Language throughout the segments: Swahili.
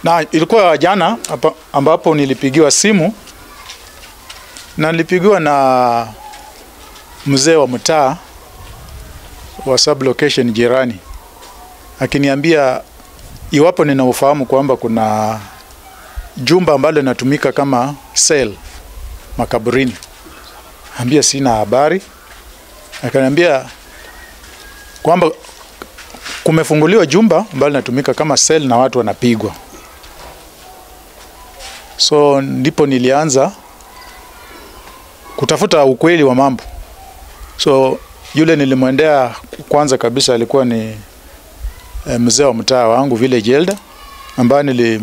Na ilikuwa jana ambapo nilipigiwa simu na nilipigiwa na mzee wa mtaa wa sub location jirani akiniambia iwapo ninaufahamu kwamba kuna jumba ambalo linatumika kama cell makaburini. Ambia sina habari. Akaniambia kwamba kumefunguliwa jumba ambalo linatumika kama cell na watu wanapigwa. So ndipo nilianza kutafuta ukweli wa mambo. So yule nilimwendea kwanza kabisa alikuwa ni mzee wa mtaa wangu village elder ambaye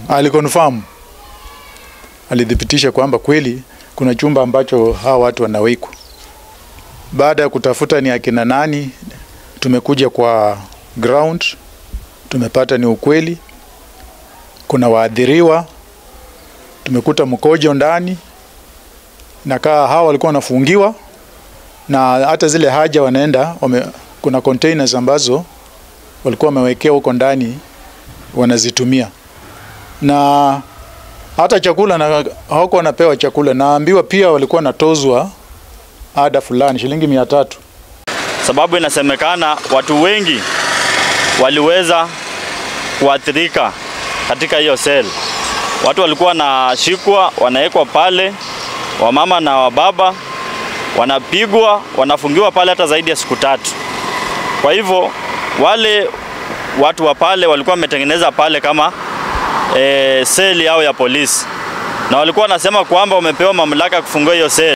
aliconfirm, alidhibitisha kwamba kweli kuna chumba ambacho hawa watu wanawekwa. Baada ya kutafuta ni akina nani, tumekuja kwa ground, tumepata ni ukweli. Kuna waadhiriwa, tumekuta mkojo ndani, na hawa walikuwa wanafungiwa na hata zile haja wanaenda kuna containers ambazo walikuwa wamewekea huko ndani wanazitumia. Na hata chakula na hawako wanapewa chakula, naambiwa pia walikuwa natozwa ada fulani shilingi 300. Sababu inasemekana watu wengi waliweza kuathirika katika hiyo cell. Watu walikuwa wanashikwa, wanawekwa pale, wamama na wababa wanapigwa, wanafungiwa pale hata zaidi ya siku 3. Kwa hivyo wale watu wa pale walikuwa wametengeneza pale kama cell yao ya polisi, na walikuwa wanasema kwamba wamepewa mamlaka kufungua hiyo cell.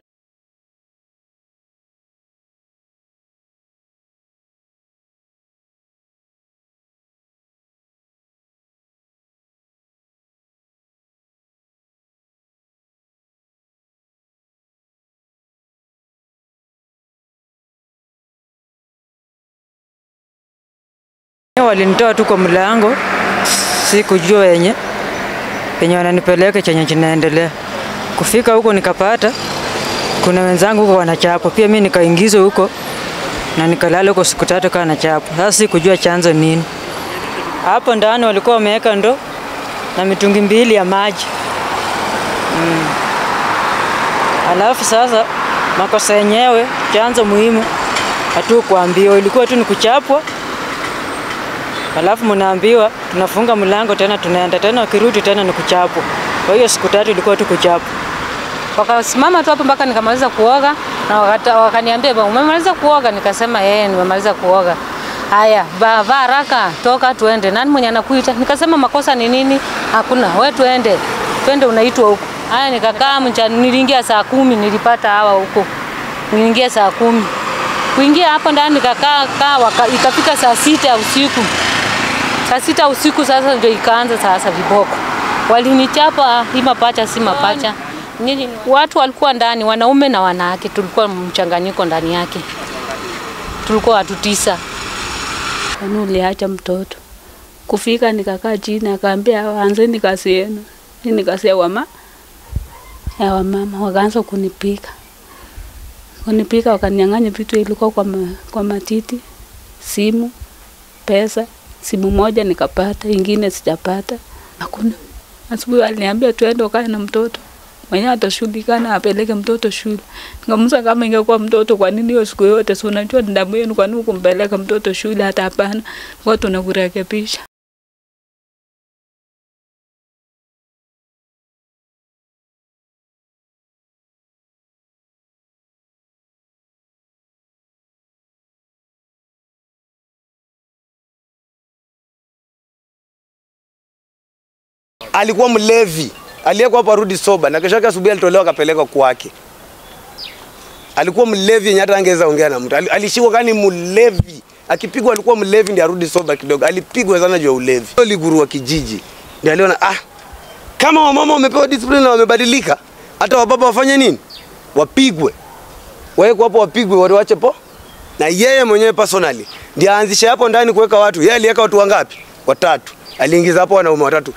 Walinitoa tu kwa mlango, sikujua yenye wananipeleka chenye kinaendelea. Kufika huko nikapata kuna wenzangu huko wanachapwa, pia mimi nikaingizwa huko na nikalala huko siku 3 kana nachapwa. Sasa sikujua chanzo nini. Hapo ndani walikuwa wameweka ndoo na mitungi 2 ya maji. Alafu sasa makosa yenyewe chanzo muhimu hatukuambiwa, ilikuwa tu ni kuchapwa. Alafu mnaambiwa tunafunga mlango tena tunaenda tena, wakirudi tena ni kuchapwa. Kwa hiyo siku 3 ilikuwa tu kuchapwa. Wakasimama tu hapo mpaka nikamaliza kuoga, na wakaniambia umemaliza kuoga? Nikasema nimemaliza kuoga. Haya, vaa haraka, toka tuende. Nani mwenye anakuita? Nikasema makosa ni nini? Hakuna, wewe tuende. Twende, unaitwa huko. Haya, nikakaa niliingia saa 10, nilipata hawa huko. Niliingia saa 10. Kuingia hapo ndani nikakaa ikafika saa 6 usiku. Saa 6 usiku sasa ndio ikaanza sasa viboko. Walinichapa hii mapacha si mapacha. Watu walikuwa ndani, wanaume na wanawake, tulikuwa mchanganyiko ndani yake. Tulikuwa watu 9. Uliacha mtoto. Kufika nikakaa chini akaambia anzeni kazi yenu. Mimi nikasema wa mama wakaanza kunipika. Wakaninyang'anya vitu ilikuwa kwa matiti, simu, pesa. Simu moja nikapata, ingine sijapata. Hakuna. Asubuhi aliniambia tuende ukae na mtoto. Mwenyewe atashughulika apeleke mtoto shule. Nikamuuliza kama ingekuwa mtoto kwa nini hiyo siku yote, si unajua ndamu yenu kwa nini kumpeleka mtoto shule? Hata hapana. Kwa tunakurekebisha. Alikuwa mlevi, aliyekuwa hapa rudi soba, na kesho yake asubuhi alitolewa akapeleka kwake. Alikuwa mlevi yenye hata angeza ongea na mtu. Alishikwa kani mlevi. Akipigwa alikuwa mlevi ndiye arudi soba kidogo. Alipigwa sana juu ya ulevi. Liguru wa kijiji ndiye aliona kama wamama wamepewa discipline na wamebadilika, hata wababa wafanye nini? Wapigwe. Waeko hapo wapigwe, waache po. Na yeye mwenyewe personally ndiye aanzisha hapo ndani kuweka watu. Yeye aliweka watu wangapi? 3. Aliingiza hapo wanaume 3.